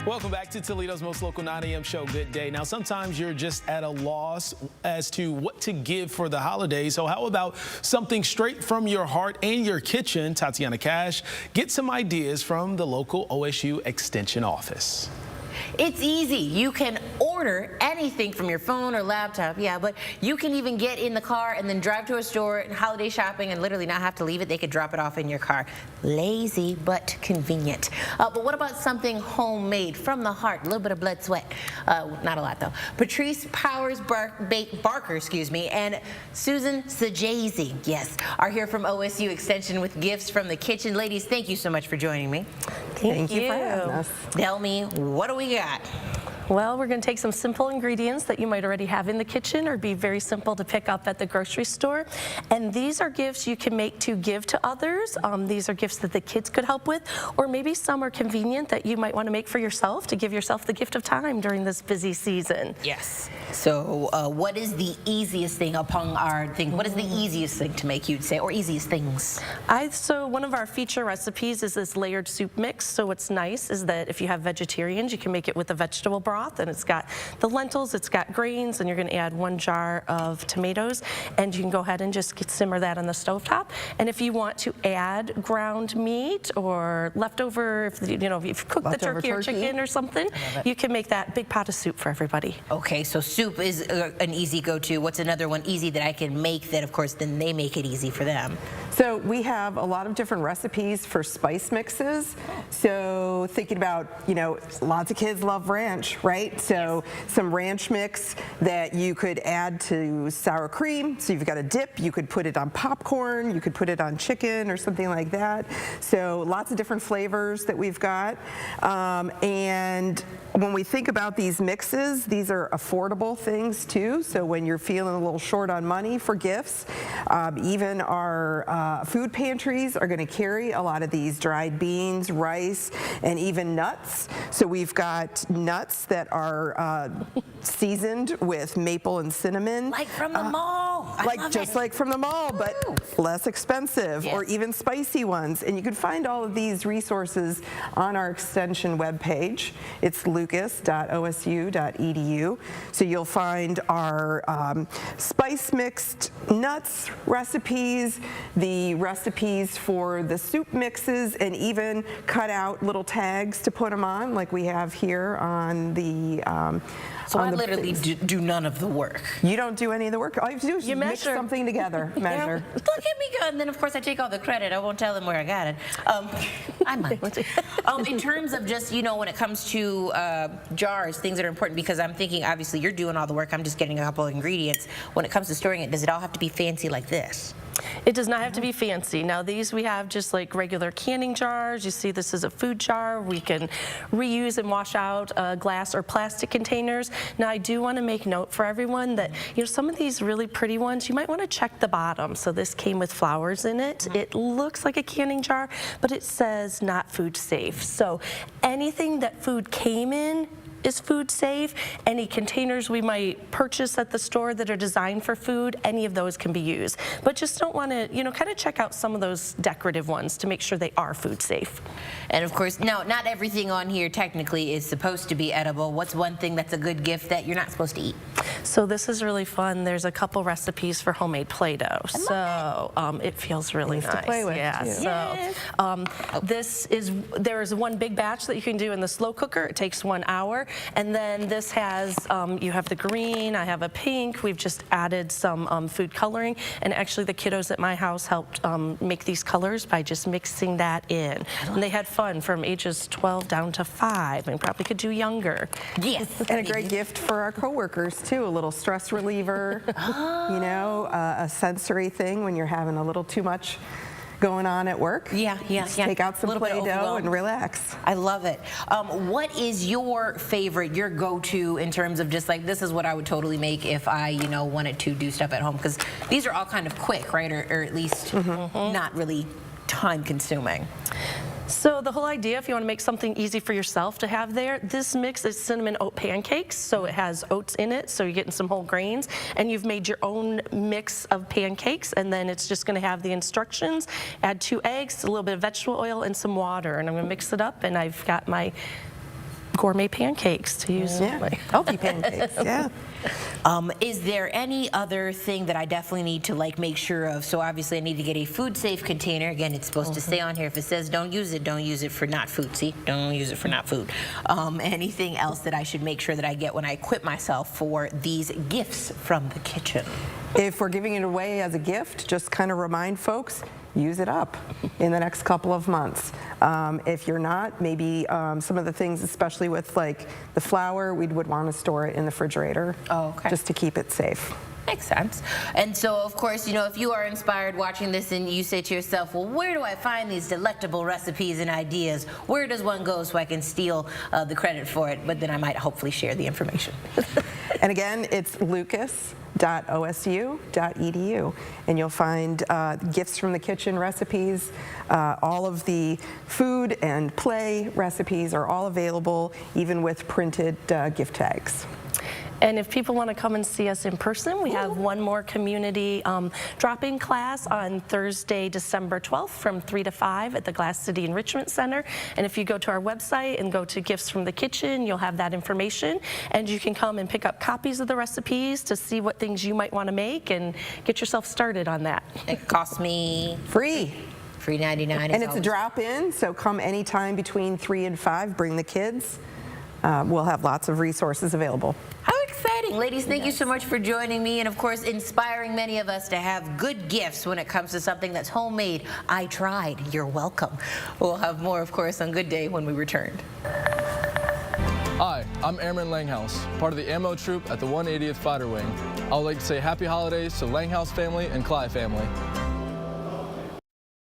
Welcome back to Toledo's most local 9 a.m. show. Good day. Now, sometimes you're just at a loss as to what to give for the holidays. So how about something straight from your heart and your kitchen? Tatiana Cash gets some ideas from the local OSU Extension Office. It's easy. You can order anything from your phone or laptop, but you can even get in the car and then drive to a store and holiday shopping and literally not have to leave it. They could drop it off in your car. Lazy, but convenient. But what about something homemade from the heart? A little bit of blood, sweat. Not a lot, though. Patrice Barker, and Suzanne Saggese, yes, are here from OSU Extension with gifts from the kitchen. Ladies, thank you so much for joining me. Thank you for having us. Tell me, what do we got? Well, we're going to take some simple ingredients that you might already have in the kitchen or be very simple to pick up at the grocery store. And these are gifts you can make to give to others. These are gifts that the kids could help with, or maybe some are convenient that you might want to make for yourself to give yourself the gift of time during this busy season. Yes. So what is the easiest thing upon our thing? What is the easiest thing to make, you'd say, or easiest things? So one of our feature recipes is this layered soup mix. So what's nice is that if you have vegetarians, you can make it with a vegetable broth, and it's got the lentils, it's got grains, and you're going to add 1 jar of tomatoes, and you can go ahead and just simmer that on the stovetop. And if you want to add ground meat or leftover, if you've cooked the turkey or chicken or something, you can make that big pot of soup for everybody. Okay, so soup is an easy go-to. What's another one easy that I can make that, of course, then they make it easy for them? So we have a lot of different recipes for spice mixes. So thinking about, lots of kids love ranch, right? So some ranch mix that you could add to sour cream. So you've got a dip, you could put it on popcorn, you could put it on chicken or something like that. So lots of different flavors that we've got. And when we think about these mixes, these are affordable things too. So when you're feeling a little short on money for gifts, even our food pantries are going to carry a lot of these dried beans, rice, and even nuts. So we've got nuts that are seasoned with maple and cinnamon. Like from the mall. Like from the mall, but less expensive, or even spicy ones. And you can find all of these resources on our extension webpage. It's lucas.osu.edu. So you'll find our spice mixed nuts recipes, the recipes for the soup mixes, and even cut out little tags to put them on, like we have here on the so I literally do none of the work. You don't do any of the work. All you have to do is mix something together. Measure. Look at me go, and then of course I take all the credit. I won't tell them where I got it. I might. In terms of just, when it comes to jars, things that are important, because I'm thinking, obviously you're doing all the work, I'm just getting a couple of ingredients. When it comes to storing it, does it all have to be fancy like this? It does not have to be fancy. Now these we have just like regular canning jars. You see this is a food jar. We can reuse and wash out glass or plastic containers. Now I do want to make note for everyone that some of these really pretty ones, you might want to check the bottom. So this came with flowers in it. It looks like a canning jar, but it says not food safe. So anything that food came in is food safe. Any containers we might purchase at the store that are designed for food, any of those can be used. But just don't want to, kind of check out some of those decorative ones to make sure they are food safe. And of course, no, not everything on here technically is supposed to be edible. What's one thing that's a good gift that you're not supposed to eat? So this is really fun. There's a couple recipes for homemade Play-Doh. So it feels really nice. To play with. Yeah. Yes. So there is one big batch that you can do in the slow cooker. It takes 1 hour. And then this has, you have the green, I have a pink. We've just added some food coloring. And actually the kiddos at my house helped make these colors by just mixing that in. And they had fun from ages 12 down to 5, and probably could do younger. Yes. And a great gift for our coworkers too, a little stress reliever, a sensory thing when you're having a little too much going on at work. Yeah. Take out some Play-Doh and relax. I love it. What is your favorite, your go-to in terms of just like, this is what I would totally make if I, wanted to do stuff at home? Because these are all kind of quick, right? Or at least not really time-consuming. So the whole idea, if you want to make something easy for yourself to have there, this mix is cinnamon oat pancakes. So it has oats in it, so you're getting some whole grains, and you've made your own mix of pancakes, and then it's just going to have the instructions. Add 2 eggs, a little bit of vegetable oil, and some water, and I'm going to mix it up, and I've got my gourmet pancakes to use. Yeah, healthy pancakes, yeah. Is there any other thing that I definitely need to like make sure of? So obviously I need to get a food safe container. Again, it's supposed to say on here, if it says don't use it for not food. See, don't use it for not food. Anything else that I should make sure that I get when I equip myself for these gifts from the kitchen? If we're giving it away as a gift, just kind of remind folks, use it up in the next couple of months. If you're not, maybe some of the things, especially with like the flour, we would want to store it in the refrigerator just to keep it safe. Makes sense. And so, of course, you know, if you are inspired watching this and you say to yourself, well, where do I find these delectable recipes and ideas? Where does one go so I can steal the credit for it? But then I might hopefully share the information. And again, it's lucas.osu.edu, and you'll find gifts from the kitchen recipes. All of the food and play recipes are all available, even with printed gift tags. And if people want to come and see us in person, we have one more community drop-in class on Thursday, December 12th from 3 to 5 at the Glass City Enrichment Center. And if you go to our website and go to Gifts from the Kitchen, you'll have that information. And you can come and pick up copies of the recipes to see what things you might want to make and get yourself started on that. It costs me Free. free 99. And it's a drop-in, so come anytime between 3 and 5, bring the kids. We'll have lots of resources available. How exciting. Ladies, thank you so much for joining me and, of course, inspiring many of us to have good gifts when it comes to something that's homemade. I tried. You're welcome. We'll have more, of course, on Good Day when we return. Hi, I'm Airman Langhouse, part of the Ammo Troop at the 180th Fighter Wing. I would like to say happy holidays to Langhouse family and Clyde family.